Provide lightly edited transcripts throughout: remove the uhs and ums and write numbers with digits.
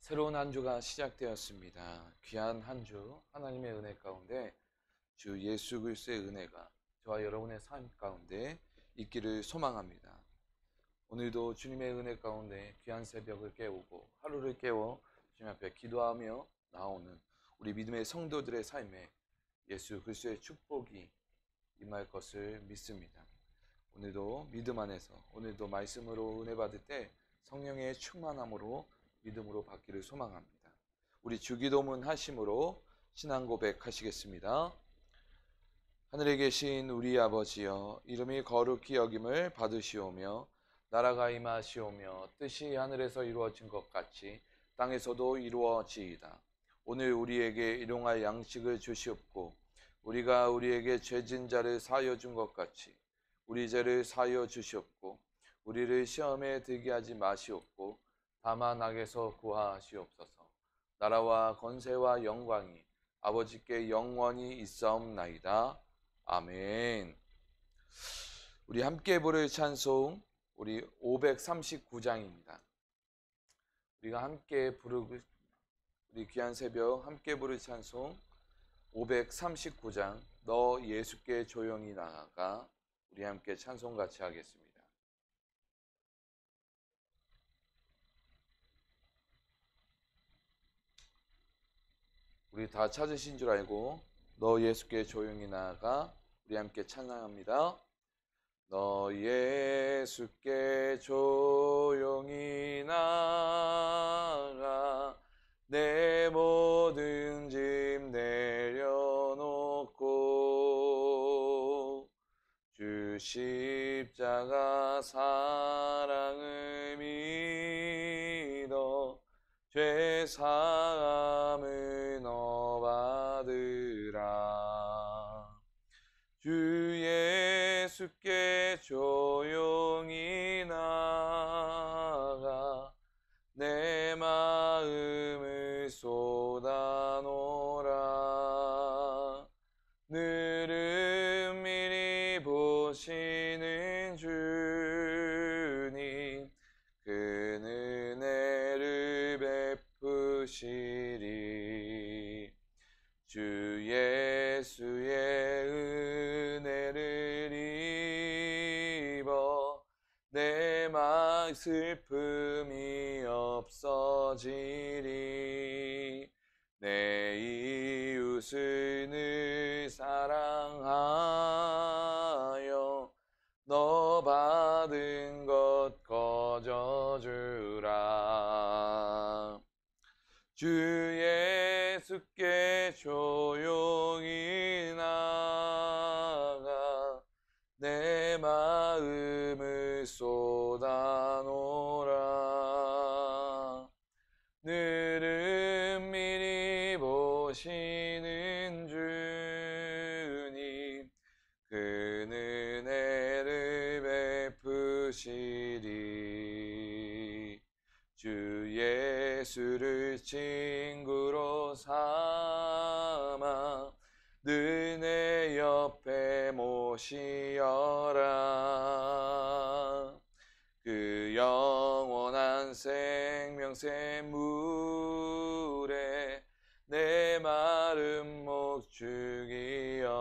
새로운 한 주가 시작되었습니다. 귀한 한 주, 하나님의 은혜 가운데 주 예수 그리스도의 은혜가 저와 여러분의 삶 가운데 있기를 소망합니다. 오늘도 주님의 은혜 가운데 귀한 새벽을 깨우고 하루를 깨워 주님 앞에 기도하며 나오는 우리 믿음의 성도들의 삶에 예수 그리스도의 축복이 임할 것을 믿습니다. 오늘도 믿음 안에서 오늘도 말씀으로 은혜 받을 때 성령의 충만함으로 믿음으로 받기를 소망합니다. 우리 주기도문 하심으로 신앙 고백하시겠습니다. 하늘에 계신 우리 아버지여, 이름이 거룩히 여김을 받으시오며 나라가 임하시오며 뜻이 하늘에서 이루어진 것 같이 땅에서도 이루어지이다. 오늘 우리에게 일용할 양식을 주시옵고 우리가 우리에게 죄진 자를 사하여 준 것 같이 우리 죄를 사하여 주시옵고 우리를 시험에 들게 하지 마시옵고 다만 악에서 구하시옵소서. 나라와 권세와 영광이 아버지께 영원히 있사옵나이다. 아멘. 우리 함께 부를 찬송 우리 539장입니다. 우리가 함께 부르고 우리 귀한 새벽 함께 부를 찬송 539장 너 예수께 조용히 나아가 우리 함께 찬송 같이 하겠습니다. 우리 다 찾으신 줄 알고 너 예수께 조용히 나아가 우리 함께 찬양합니다. 너 예수께 조용히 나아가 내 모든 짐 내려놓고 주 십자가 사랑을 믿어 죄 사함을 너 받으라. 주 예수께 조용히 나아가 내 마음을 쏟아놓으라. 늘은 미리 보시는 주님 그 은혜를 베푸시리. 주 예수의 은혜를 입어 내 맘 슬픔이 없어지리. 내 이웃을 늘 사랑하여 너 받은 것 거저주라. 주 예수께 조용히 나아가 내 마음을 쏟아놓으라. 늘은 미리 보시는 주님 그 은혜를 베푸시리. 주 예수를 친구로 삼아 늘 내 옆에 모시어라. 그 영원한 생명새 물에 내 마른 목 죽이어라.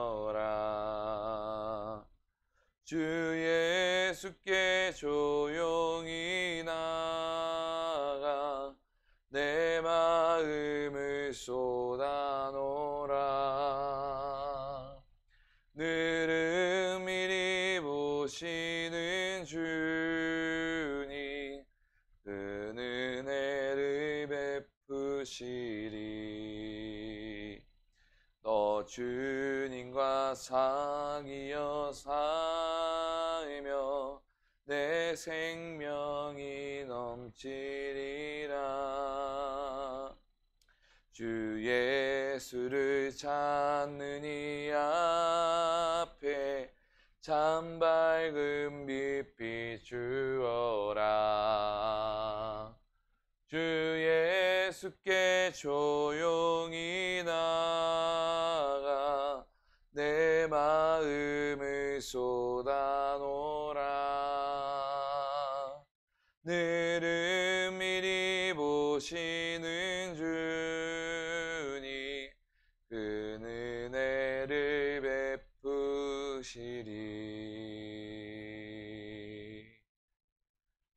주 예수께 조용히 나아가 내 마음을 쏟아놓으라. 늘은 미리 보시는 주님 그 은혜를 베푸시리. 너 주님과 사귀어 살며 내 생명이 넘치리라. 주 예수를 찾는 이 앞에 참 밝은 빛 비추어라. 주 예수께 조용히 나아가 내 마음을 쏟아놓으라. 늘은 미리 보시는 주니 그 은혜를 베푸시리.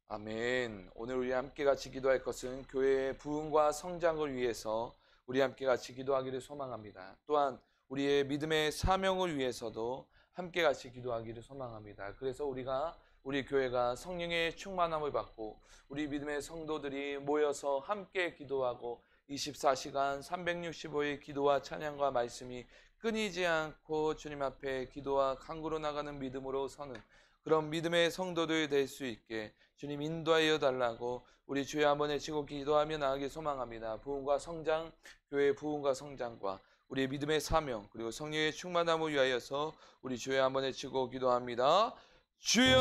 아멘. 오늘 우리 함께 같이 기도할 것은 교회의 부흥과 성장을 위해서 우리 함께 같이 기도하기를 소망합니다. 또한 우리의 믿음의 사명을 위해서도 함께 같이 기도하기를 소망합니다. 그래서 우리 교회가 성령의 충만함을 받고 우리 믿음의 성도들이 모여서 함께 기도하고 24시간 365일 기도와 찬양과 말씀이 끊이지 않고 주님 앞에 기도와 간구로 나가는 믿음으로 서는 그런 믿음의 성도들 될 수 있게 주님 인도하여 달라고 우리 주여 한번 외치고 기도하며 나가길 소망합니다. 부흥과 성장, 교회의 부흥과 성장과 우리의 믿음의 사명 그리고 성령의 충만함을 위하여서 우리 주여 한번 외치고 기도합니다. 주여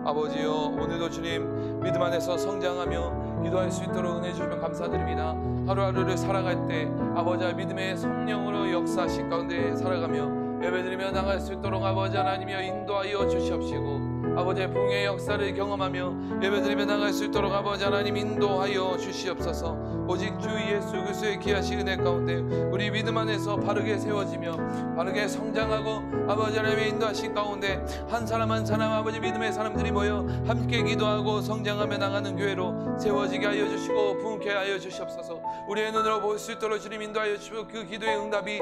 아버지여, 오늘도 주님 믿음 안에서 성장하며 기도할 수 있도록 은혜 주시면 감사드립니다. 하루하루를 살아갈 때 아버지와 믿음의 성령으로 역사하신 가운데 살아가며 예배드리며 나갈 수 있도록 아버지 하나님이여 인도하여 주시옵시고 아버지의 부흥의 역사를 경험하며 예배드리며 나갈 수 있도록 아버지 하나님 인도하여 주시옵소서. 오직 주 예수 그리스도의 귀하신 은혜 가운데 우리 믿음 안에서 바르게 세워지며 바르게 성장하고 아버지 하나님의 인도하신 가운데 한 사람 한 사람 아버지 믿음의 사람들이 모여 함께 기도하고 성장하며 나가는 교회로 세워지게 하여 주시고 부흥케 하여 주시옵소서. 우리의 눈으로 볼 수 있도록 주님 인도하여 주시고 그 기도의 응답이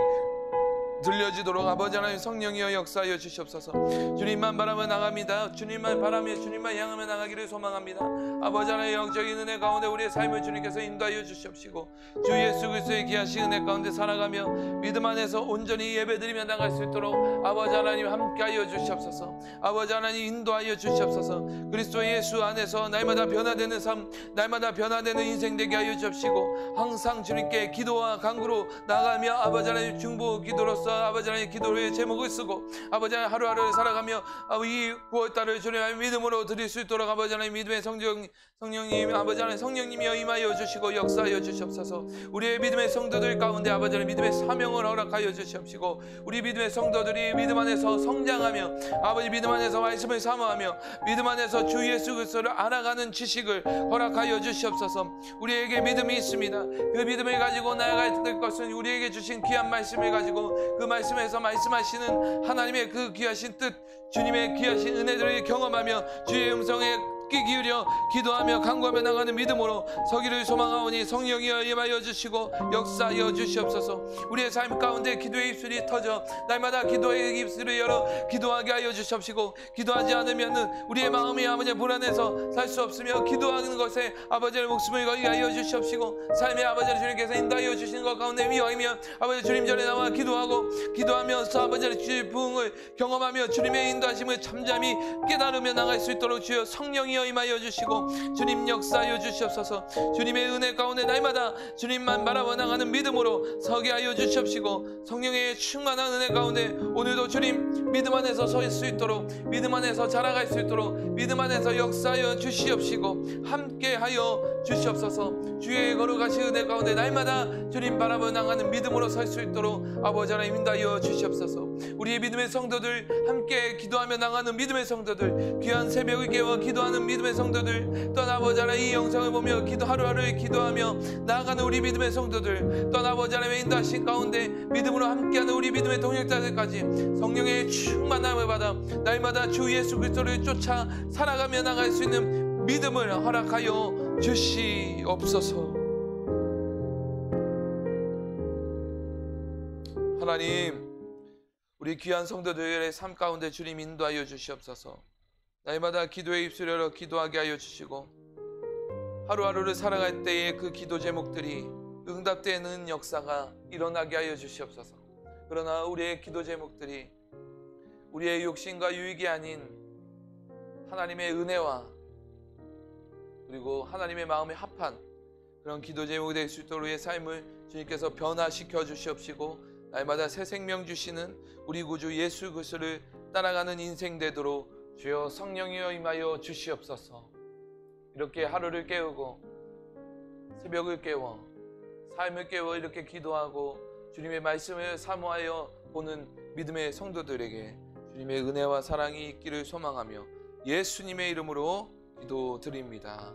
들려지도록 아버지 하나님 성령이여 역사하여 주시옵소서. 주님만 바라며 나갑니다. 주님만 바라며 주님만 향하며 나가기를 소망합니다. 아버지 하나님 영적인 은혜 가운데 우리의 삶을 주님께서 인도하여 주시옵시고 주 예수 그리스도의 귀하신 은혜 가운데 살아가며 믿음 안에서 온전히 예배드리며 나갈 수 있도록 아버지 하나님 함께하여 주시옵소서. 아버지 하나님 인도하여 주시옵소서. 그리스도 예수 안에서 날마다 변화되는 삶, 날마다 변화되는 인생 되게 하여 주시옵시고 항상 주님께 기도와 간구로 나가며 아버지 하나님 중보 기도로서 아버지 하나님 기도의 제목을 쓰고 아버지 하나님 하루하루를 살아가며 이 9월달을 주님의 믿음으로 드릴 수 있도록 아버지 하나님 믿음의 성령님 아버지 하나님 성령님이여 임하여 주시고 역사하여 주시옵소서. 우리의 믿음의 성도들 가운데 아버지 하나님 믿음의 사명을 허락하여 주시옵시고 우리 믿음의 성도들이 믿음 안에서 성장하며 아버지 믿음 안에서 말씀을 사모하며 믿음 안에서 주 예수 그리스도를 알아가는 지식을 허락하여 주시옵소서. 우리에게 믿음이 있습니다. 그 믿음을 가지고 나아갈 것은 우리에게 주신 귀한 말씀을 가지고 그 말씀에서 말씀하시는 하나님의 그 귀하신 뜻 주님의 귀하신 은혜들을 경험하며 주의 음성에 귀 기울여 기도하며 간구하며 나가는 믿음으로 서기를 소망하오니 성령이여 임하여 주시고 역사하여 주시옵소서. 우리의 삶 가운데 기도의 입술이 터져 날마다 기도의 입술을 열어 기도하게 하여 주시옵시고 기도하지 않으면 우리의 마음이 아버지 불안해서 살 수 없으며 기도하는 것에 아버지의 목숨을 걸게 하여 주시옵시고 삶의 아버지를 주님께서 인도하여 주시는 것 가운데 위하며 아버지 주님 전에 나와 기도하면서 아버지의 주의 부흥을 경험하며 주님의 인도하심을 잠잠히 깨달으며 나갈 수 있도록 주여 성령이 임하여 주시고 주님 역사하여 주시옵소서. 주님의 은혜 가운데 날마다 주님만 바라봐 나가는 믿음으로 서게 하여 주시옵시고 성령의 충만한 은혜 가운데 오늘도 주님 믿음 안에서 설 수 있도록 믿음 안에서 자라갈 수 있도록 믿음 안에서 역사하여 주시옵시고 함께하여 주시옵소서. 주의 거룩하신 은혜 가운데 날마다 주님 바라봐 나가는 믿음으로 설 수 있도록 아버지 하나님 인도하여 주시옵소서. 우리의 믿음의 성도들 함께 기도하며 나가는 믿음의 성도들 귀한 새벽을 깨워 기도하는 믿음의 성도들 또 아버지 하나님 이 영상을 보며 하루하루 기도하며 나아가는 우리 믿음의 성도들 또 아버지 하나님의 인도하신 가운데 믿음으로 함께하는 우리 믿음의 동역자들까지 성령의 충만함을 받아 날마다 주 예수 그리스도를 쫓아 살아가며 나갈 수 있는 믿음을 허락하여 주시옵소서. 하나님 우리 귀한 성도들의 삶 가운데 주님 인도하여 주시옵소서. 날마다 기도의 입술을 열어 기도하게 하여 주시고 하루하루를 살아갈 때의 그 기도 제목들이 응답되는 역사가 일어나게 하여 주시옵소서. 그러나 우리의 기도 제목들이 우리의 욕심과 유익이 아닌 하나님의 은혜와 그리고 하나님의 마음에 합한 그런 기도 제목이 될 수 있도록 우리의 삶을 주님께서 변화시켜 주시옵시고 날마다 새 생명 주시는 우리 구주 예수 그리스도를 따라가는 인생 되도록 주여 성령이여 임하여 주시옵소서. 이렇게 하루를 깨우고 새벽을 깨워 삶을 깨워 이렇게 기도하고 주님의 말씀을 사모하여 보는 믿음의 성도들에게 주님의 은혜와 사랑이 있기를 소망하며 예수님의 이름으로 기도드립니다.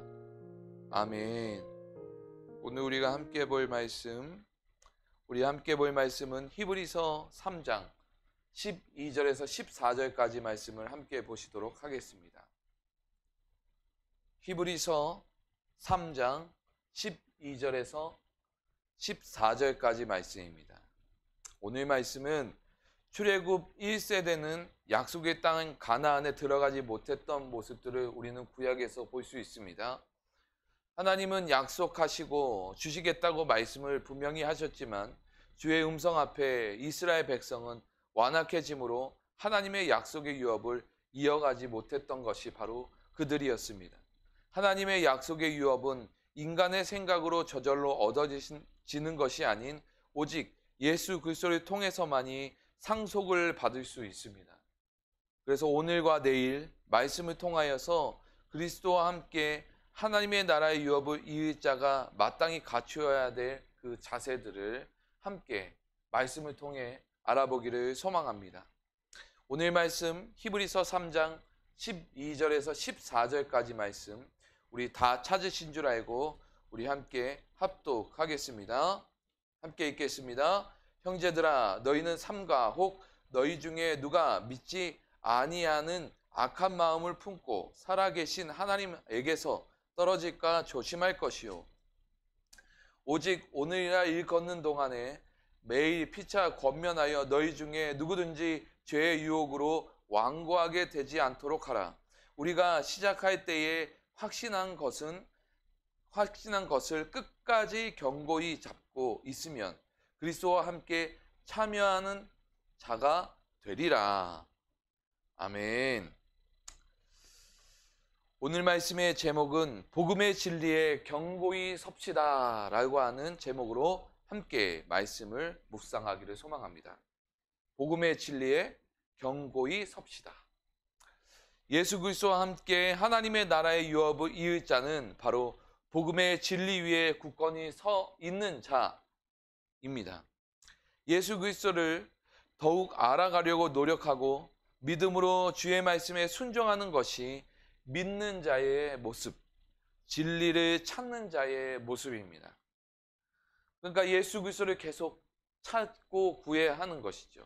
아멘. 오늘 우리가 함께 볼 말씀은 히브리서 3장 12절에서 14절까지 말씀을 함께 보시도록 하겠습니다. 히브리서 3장 12절에서 14절까지 말씀입니다. 오늘 말씀은 출애굽 1세대는 약속의 땅 가나안에 들어가지 못했던 모습들을 우리는 구약에서 볼 수 있습니다. 하나님은 약속하시고 주시겠다고 말씀을 분명히 하셨지만 주의 음성 앞에 이스라엘 백성은 완악해짐으로 하나님의 약속의 유업을 이어가지 못했던 것이 바로 그들이었습니다. 하나님의 약속의 유업은 인간의 생각으로 저절로 얻어지는 것이 아닌 오직 예수 그리스도를 통해서만이 상속을 받을 수 있습니다. 그래서 오늘과 내일 말씀을 통하여서 그리스도와 함께 하나님의 나라의 유업을 이을 자가 마땅히 갖추어야 될 그 자세들을 함께 말씀을 통해 알아보기를 소망합니다. 오늘 말씀 히브리서 3장 12절에서 14절까지 말씀 우리 다 찾으신 줄 알고 우리 함께 합독하겠습니다. 함께 읽겠습니다. 형제들아 너희는 삼가 혹 너희 중에 누가 믿지 아니하는 악한 마음을 품고 살아계신 하나님에게서 떨어질까 조심할 것이요 오직 오늘이라 일걷는 동안에 매일 피차 권면하여 너희 중에 누구든지 죄의 유혹으로 완고하게 되지 않도록 하라. 우리가 시작할 때에 확신한 것을 끝까지 견고히 잡고 있으면 그리스도와 함께 참여하는 자가 되리라. 아멘. 오늘 말씀의 제목은 복음의 진리에 견고히 섭시다 라고 하는 제목으로 함께 말씀을 묵상하기를 소망합니다. 복음의 진리에 견고히 섭시다. 예수 그리스도와 함께 하나님의 나라의 유업을 이을 자는 바로 복음의 진리 위에 굳건히 서 있는 자입니다. 예수 그리스도를 더욱 알아가려고 노력하고 믿음으로 주의 말씀에 순종하는 것이 믿는 자의 모습, 진리를 찾는 자의 모습입니다. 그러니까 예수 그리스도를 계속 찾고 구해야 하는 것이죠.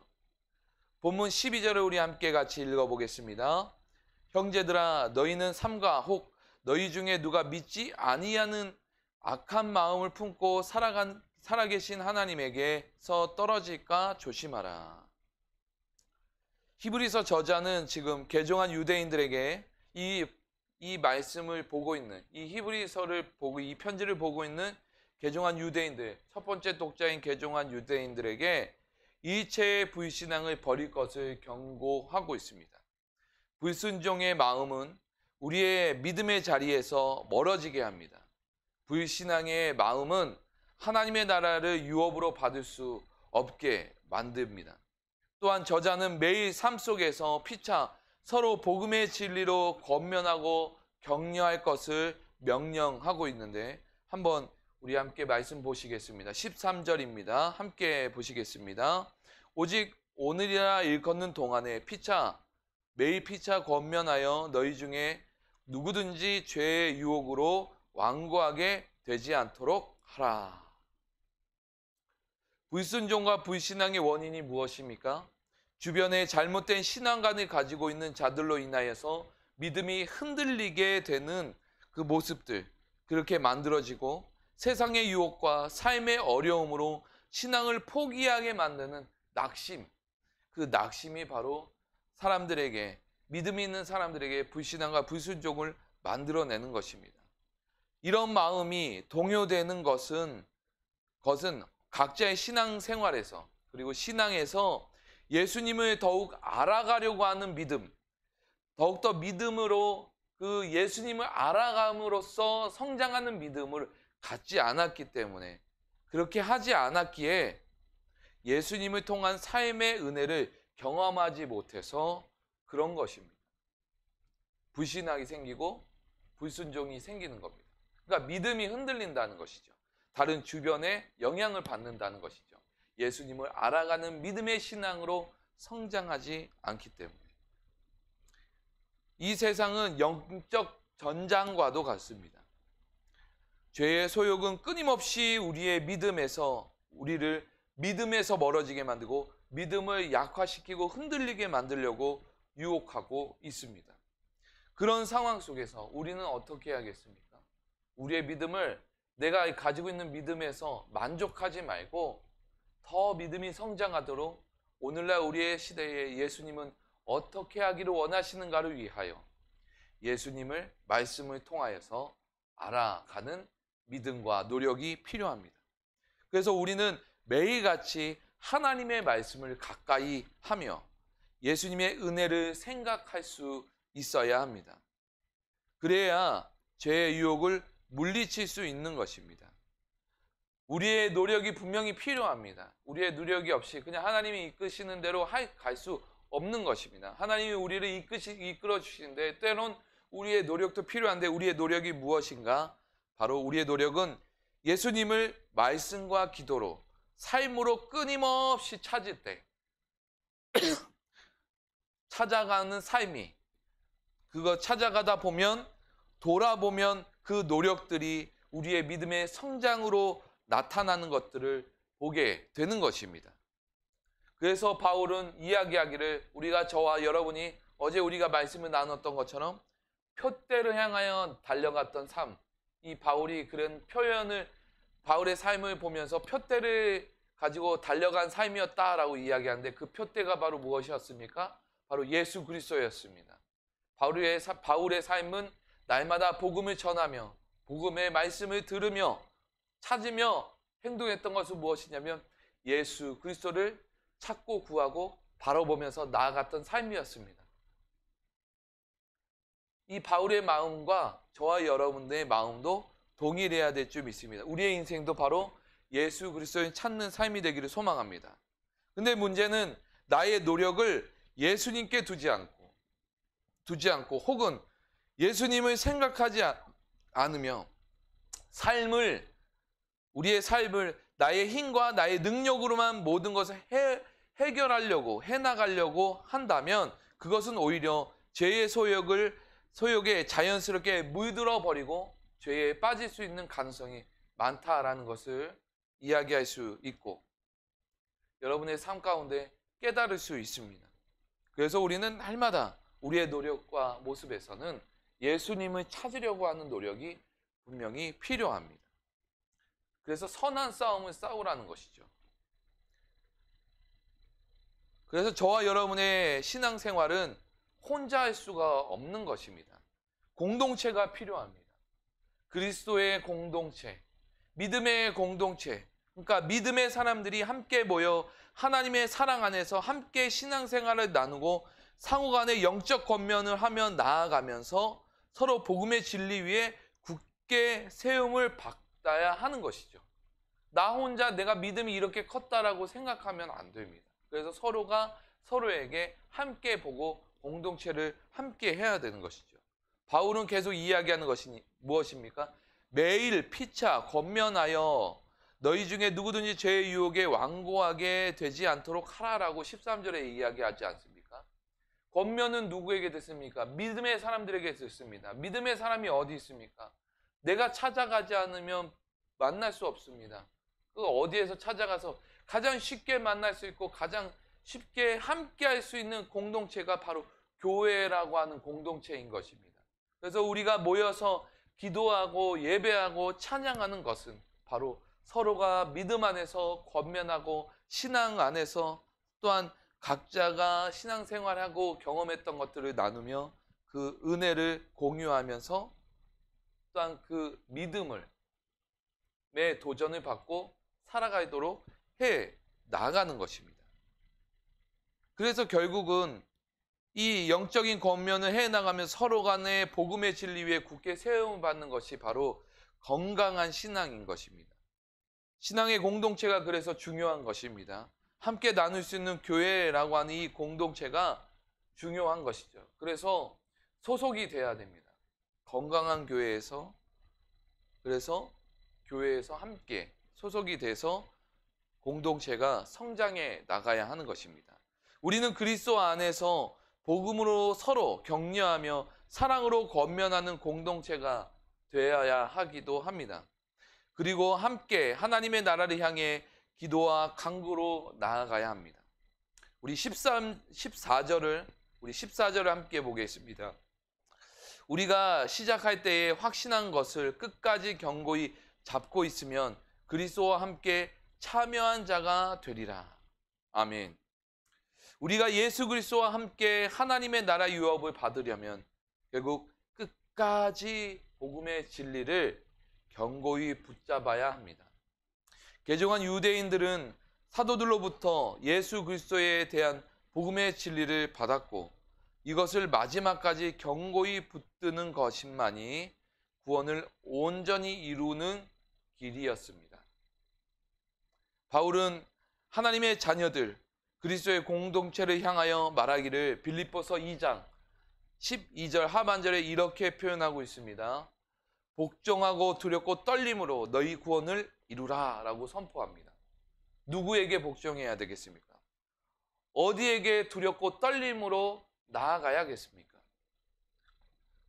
본문 12절을 우리 함께 같이 읽어보겠습니다. 형제들아 너희는 삼가 혹 너희 중에 누가 믿지 아니하는 악한 마음을 품고 살아계신 하나님에게서 떨어질까 조심하라. 히브리서 저자는 지금 개종한 유대인들에게 이 말씀을 보고 있는 이 히브리서를 보고 이 편지를 보고 있는 개종한 유대인들, 첫 번째 독자인 개종한 유대인들에게 일체의 불신앙을 버릴 것을 경고하고 있습니다. 불순종의 마음은 우리의 믿음의 자리에서 멀어지게 합니다. 불신앙의 마음은 하나님의 나라를 유업으로 받을 수 없게 만듭니다. 또한 저자는 매일 삶 속에서 피차 서로 복음의 진리로 권면하고 격려할 것을 명령하고 있는데 한번 우리 함께 말씀 보시겠습니다. 13절입니다. 함께 보시겠습니다. 오직 오늘이라 일걷는 동안에 매일 피차 권면하여 너희 중에 누구든지 죄의 유혹으로 완고하게 되지 않도록 하라. 불순종과 불신앙의 원인이 무엇입니까? 주변에 잘못된 신앙관을 가지고 있는 자들로 인하여서 믿음이 흔들리게 되는 그 모습들, 그렇게 만들어지고 세상의 유혹과 삶의 어려움으로 신앙을 포기하게 만드는 낙심, 그 낙심이 바로 믿음이 있는 사람들에게 불신앙과 불순종을 만들어내는 것입니다. 이런 마음이 동요되는 것은 각자의 신앙생활에서 그리고 신앙에서 예수님을 더욱 알아가려고 하는 믿음, 더욱더 믿음으로 그 예수님을 알아감으로써 성장하는 믿음을 갖지 않았기 때문에 그렇게 하지 않았기에 예수님을 통한 삶의 은혜를 경험하지 못해서 그런 것입니다. 불신앙이 생기고 불순종이 생기는 겁니다. 그러니까 믿음이 흔들린다는 것이죠. 다른 주변에 영향을 받는다는 것이죠. 예수님을 알아가는 믿음의 신앙으로 성장하지 않기 때문에. 이 세상은 영적 전장과도 같습니다. 죄의 소욕은 끊임없이 우리를 믿음에서 멀어지게 만들고 믿음을 약화시키고 흔들리게 만들려고 유혹하고 있습니다. 그런 상황 속에서 우리는 어떻게 해야겠습니까? 우리의 믿음을 내가 가지고 있는 믿음에서 만족하지 말고 더 믿음이 성장하도록 오늘날 우리의 시대에 예수님은 어떻게 하기를 원하시는가를 위하여 예수님을 말씀을 통하여서 알아가는 믿음과 노력이 필요합니다. 그래서 우리는 매일같이 하나님의 말씀을 가까이 하며 예수님의 은혜를 생각할 수 있어야 합니다. 그래야 죄의 유혹을 물리칠 수 있는 것입니다. 우리의 노력이 분명히 필요합니다. 우리의 노력이 없이 그냥 하나님이 이끄시는 대로 갈 수 없는 것입니다. 하나님이 우리를 이끌어 주시는데 때론 우리의 노력도 필요한데 우리의 노력이 무엇인가? 바로 우리의 노력은 예수님을 말씀과 기도로 삶으로 끊임없이 찾을 때 찾아가는 삶이 그거 찾아가다 보면 돌아보면 그 노력들이 우리의 믿음의 성장으로 나타나는 것들을 보게 되는 것입니다. 그래서 바울은 이야기하기를 우리가 저와 여러분이 어제 우리가 말씀을 나눴던 것처럼 표대를 향하여 달려갔던 삶, 이 바울이 그런 표현을 바울의 삶을 보면서 표대를 가지고 달려간 삶이었다라고 이야기하는데 그 표대가 바로 무엇이었습니까? 바로 예수 그리스도였습니다. 바울의 삶은 날마다 복음을 전하며 복음의 말씀을 들으며 찾으며 행동했던 것은 무엇이냐면 예수 그리스도를 찾고 구하고 바라보면서 나아갔던 삶이었습니다. 이 바울의 마음과 저와 여러분들의 마음도 동일해야 될 줄 믿습니다. 우리의 인생도 바로 예수 그리스도를 찾는 삶이 되기를 소망합니다. 근데 문제는 나의 노력을 예수님께 두지 않고 혹은 예수님을 생각하지 않으며 우리의 삶을 나의 힘과 나의 능력으로만 모든 것을 해나가려고 한다면 그것은 오히려 죄의 소욕에 자연스럽게 물들어 버리고 죄에 빠질 수 있는 가능성이 많다라는 것을 이야기할 수 있고 여러분의 삶 가운데 깨달을 수 있습니다. 그래서 우리는 날마다 우리의 노력과 모습에서는 예수님을 찾으려고 하는 노력이 분명히 필요합니다. 그래서 선한 싸움을 싸우라는 것이죠. 그래서 저와 여러분의 신앙생활은 혼자 할 수가 없는 것입니다. 공동체가 필요합니다. 그리스도의 공동체, 믿음의 공동체, 그러니까 믿음의 사람들이 함께 모여 하나님의 사랑 안에서 함께 신앙생활을 나누고 상호간의 영적 권면을 하며 나아가면서 서로 복음의 진리 위에 굳게 세움을 받아야 하는 것이죠. 나 혼자 내가 믿음이 이렇게 컸다라고 생각하면 안 됩니다. 그래서 서로가 서로에게 함께 보고 공동체를 함께 해야 되는 것이죠. 바울은 계속 이야기하는 것이 무엇입니까? 매일 피차 권면하여 너희 중에 누구든지 죄의 유혹에 완고하게 되지 않도록 하라라고 13절에 이야기하지 않습니까? 권면은 누구에게 됐습니까? 믿음의 사람들에게 됐습니다. 믿음의 사람이 어디 있습니까? 내가 찾아가지 않으면 만날 수 없습니다. 그 어디에서 찾아가서 가장 쉽게 만날 수 있고 가장 쉽게 함께 할 수 있는 공동체가 바로 교회라고 하는 공동체인 것입니다. 그래서 우리가 모여서 기도하고 예배하고 찬양하는 것은 바로 서로가 믿음 안에서 권면하고 신앙 안에서 또한 각자가 신앙생활하고 경험했던 것들을 나누며 그 은혜를 공유하면서 또한 그 믿음을 매 도전을 받고 살아가도록 해 나가는 것입니다. 그래서 결국은 이 영적인 권면을 해 나가면서 서로 간의 복음의 진리 위에 굳게 세움을 받는 것이 바로 건강한 신앙인 것입니다. 신앙의 공동체가 그래서 중요한 것입니다. 함께 나눌 수 있는 교회라고 하는 이 공동체가 중요한 것이죠. 그래서 소속이 돼야 됩니다. 건강한 교회에서 그래서 교회에서 함께 소속이 돼서 공동체가 성장해 나가야 하는 것입니다. 우리는 그리스도 안에서 복음으로 서로 격려하며 사랑으로 권면하는 공동체가 되어야 하기도 합니다. 그리고 함께 하나님의 나라를 향해 기도와 간구로 나아가야 합니다. 우리 14절을 함께 보겠습니다. 우리가 시작할 때에 확신한 것을 끝까지 견고히 잡고 있으면 그리스도와 함께 참여한 자가 되리라. 아멘. 우리가 예수 그리스도와 함께 하나님의 나라 유업을 받으려면 결국 끝까지 복음의 진리를 견고히 붙잡아야 합니다. 개종한 유대인들은 사도들로부터 예수 그리스도에 대한 복음의 진리를 받았고 이것을 마지막까지 견고히 붙드는 것만이 구원을 온전히 이루는 길이었습니다. 바울은 하나님의 자녀들, 그리스도의 공동체를 향하여 말하기를 빌립보서 2장 12절 하반절에 이렇게 표현하고 있습니다. 복종하고 두렵고 떨림으로 너희 구원을 이루라 라고 선포합니다. 누구에게 복종해야 되겠습니까? 어디에게 두렵고 떨림으로 나아가야겠습니까?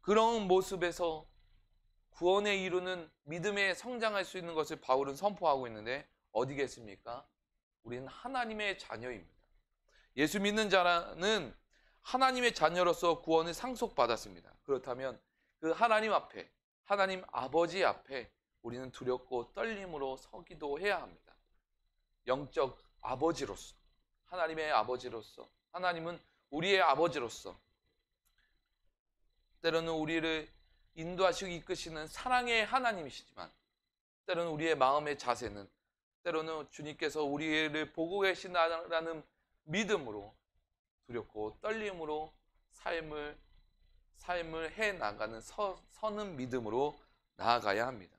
그런 모습에서 구원에 이루는 믿음에 성장할 수 있는 것을 바울은 선포하고 있는데 어디겠습니까? 우리는 하나님의 자녀입니다. 예수 믿는 자는 하나님의 자녀로서 구원을 상속받았습니다. 그렇다면 그 하나님 앞에, 하나님 아버지 앞에 우리는 두렵고 떨림으로 서기도 해야 합니다. 영적 아버지로서, 하나님의 아버지로서, 하나님은 우리의 아버지로서 때로는 우리를 인도하시고 이끄시는 사랑의 하나님이시지만 때로는 우리의 마음의 자세는 때로는 주님께서 우리를 보고 계신다라는 믿음으로 두렵고 떨림으로 삶을 해나가는 서는 믿음으로 나아가야 합니다.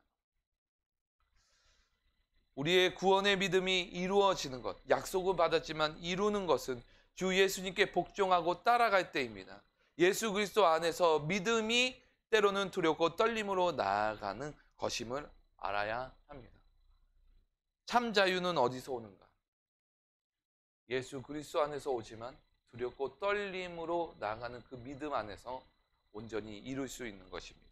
우리의 구원의 믿음이 이루어지는 것, 약속을 받았지만 이루는 것은 주 예수님께 복종하고 따라갈 때입니다. 예수 그리스도 안에서 믿음이 때로는 두렵고 떨림으로 나아가는 것임을 알아야 합니다. 참 자유는 어디서 오는가? 예수 그리스도 안에서 오지만 두렵고 떨림으로 나아가는 그 믿음 안에서 온전히 이룰 수 있는 것입니다.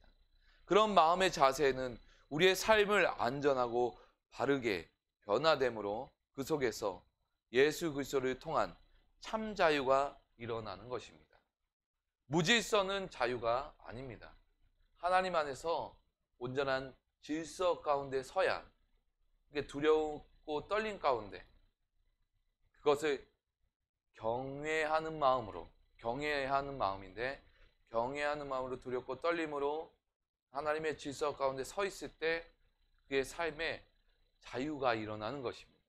그런 마음의 자세는 우리의 삶을 안전하고 바르게 변화됨으로 그 속에서 예수 그리스도를 통한 참 자유가 일어나는 것입니다. 무질서는 자유가 아닙니다. 하나님 안에서 온전한 질서 가운데 서야 두렵고 떨림 가운데 그것을 경외하는 마음으로 두렵고 떨림으로 하나님의 질서 가운데 서 있을 때 그의 삶에 자유가 일어나는 것입니다.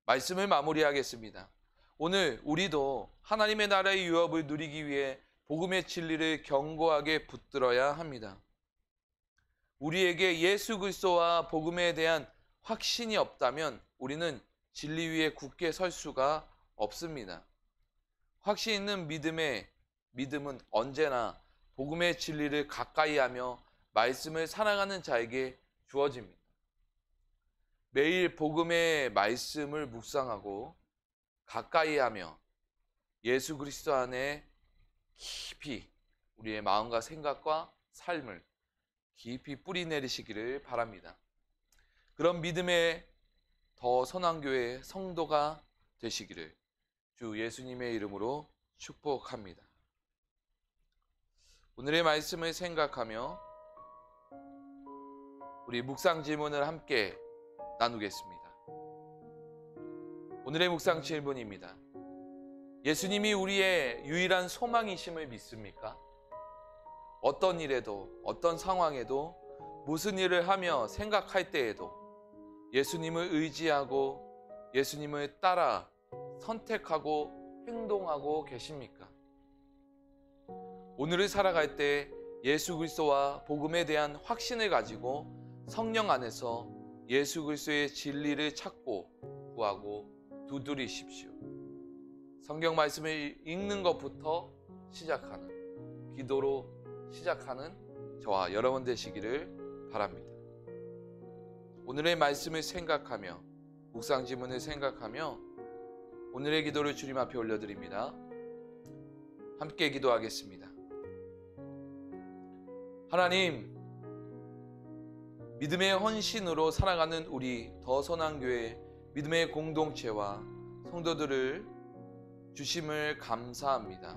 말씀을 마무리하겠습니다. 오늘 우리도 하나님의 나라의 유업을 누리기 위해 복음의 진리를 견고하게 붙들어야 합니다. 우리에게 예수 그리스도와 복음에 대한 확신이 없다면 우리는 진리 위에 굳게 설 수가 없습니다. 확신 있는 믿음은 언제나 복음의 진리를 가까이 하며 말씀을 사랑하는 자에게 주어집니다. 매일 복음의 말씀을 묵상하고 가까이 하며 예수 그리스도 안에 깊이 우리의 마음과 생각과 삶을 깊이 뿌리 내리시기를 바랍니다. 그런 믿음의 더 선한교회 성도가 되시기를 주 예수님의 이름으로 축복합니다. 오늘의 말씀을 생각하며 우리 묵상 질문을 함께 나누겠습니다. 오늘의 묵상 질문입니다. 예수님이 우리의 유일한 소망이심을 믿습니까? 어떤 일에도 어떤 상황에도 무슨 일을 하며 생각할 때에도 예수님을 의지하고 예수님을 따라 선택하고 행동하고 계십니까? 오늘을 살아갈 때 예수 그리스도와 복음에 대한 확신을 가지고 성령 안에서 예수 그리스도의 진리를 찾고 구하고 두드리십시오. 성경 말씀을 읽는 것부터 시작하는 기도로 시작하는 저와 여러분 되시기를 바랍니다. 오늘의 말씀을 생각하며 묵상 지문을 생각하며 오늘의 기도를 주님 앞에 올려드립니다. 함께 기도하겠습니다. 하나님, 믿음의 헌신으로 살아가는 우리 더선한교회 믿음의 공동체와 성도들을 주심을 감사합니다.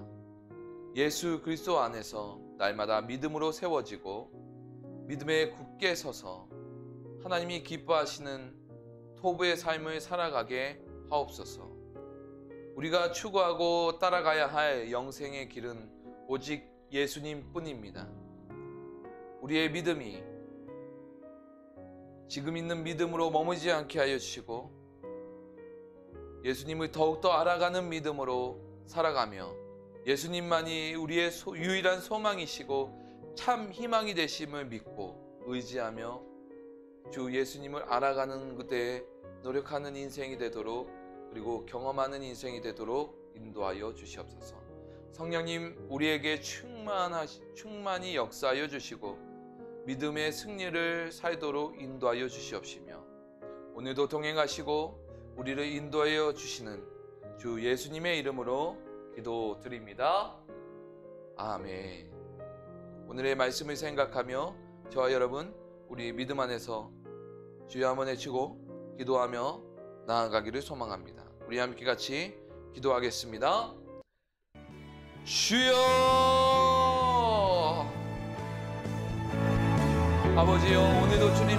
예수 그리스도 안에서 날마다 믿음으로 세워지고 믿음에 굳게 서서 하나님이 기뻐하시는 토부의 삶을 살아가게 하옵소서. 우리가 추구하고 따라가야 할 영생의 길은 오직 예수님 뿐입니다. 우리의 믿음이 지금 있는 믿음으로 머무지 않게 하여 주시고 예수님을 더욱더 알아가는 믿음으로 살아가며 예수님만이 우리의 유일한 소망이시고 참 희망이 되심을 믿고 의지하며 주 예수님을 알아가는 그때에 노력하는 인생이 되도록, 그리고 경험하는 인생이 되도록 인도하여 주시옵소서. 성령님, 우리에게 충만히 역사하여 주시고 믿음의 승리를 살도록 인도하여 주시옵시며 오늘도 동행하시고 우리를 인도하여 주시는 주 예수님의 이름으로 기도드립니다. 아멘. 오늘의 말씀을 생각하며 저와 여러분 우리 믿음 안에서 주여 한번 외치고 기도하며 나아가기를 소망합니다. 우리 함께 같이 기도하겠습니다. 주여, 아버지여, 오늘도 주님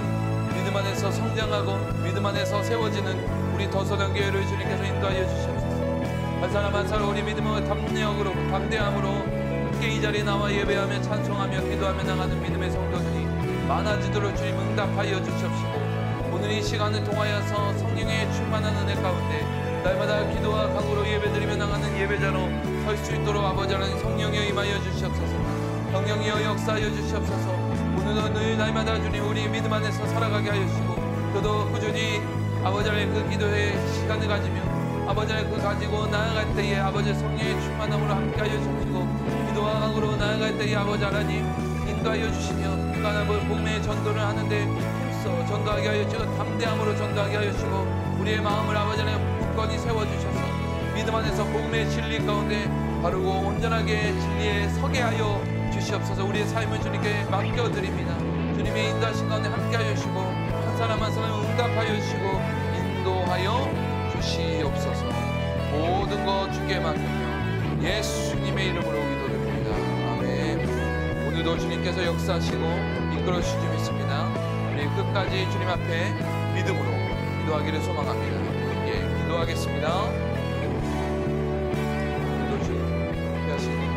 믿음 안에서 성장하고 믿음 안에서 세워지는 우리 더선한교회를 주님께서 인도하여 주시옵소서. 한 사람 한 사람 우리 믿음의 담대함으로 함께 이 자리에 나와 예배하며 찬송하며 기도하며 나가는 믿음의 성도들이 많아지도록 주님 응답하여 주시옵시고 오늘 이 시간을 통하여서 성령의 충만한 은혜 가운데 날마다 기도와 강구로 예배드리며 나가는 예배자로 설 수 있도록 아버지 하나님 성령이여 임하여 주시옵소서. 성령이여 역사하여 주시옵소서. 오늘도 늘 날마다 주님 우리 믿음 안에서 살아가게 하여 주시고 저도 꾸준히 아버지 하나님 그 기도의 시간을 가지며 아버지 하나님 그 가지고 나아갈 때에 아버지 성령의 충만함으로 함께 하여 주시고 기도와 강구로 나아갈 때에 아버지 하나님 인도하여 주시며 가나볼 복음의 전도를 하는데 힘써 전도하게 하여 주시고 담대함으로 전도하게 하여 주시고 우리의 마음을 아버지 하나님 굳건히 세워주셔서 믿음 안에서 복음의 진리 가운데 바르고 온전하게 진리에 서게 하여 주시옵소서. 우리의 삶을 주님께 맡겨드립니다. 주님의 인도하신 가운데 함께 하여 주시고 한 사람 한 사람 응답하여 주시고 인도하여 주시옵소서. 모든 것 주께 맡기며 예수님의 이름으로 기도드립니다. 아멘. 오늘도 주님께서 역사하시고 이끌어 주실 줄 믿습니다. 우리 끝까지 주님 앞에 믿음으로 기도하기를 소망합니다. 함께 기도하겠습니다. 오늘도 주님 함께 하시니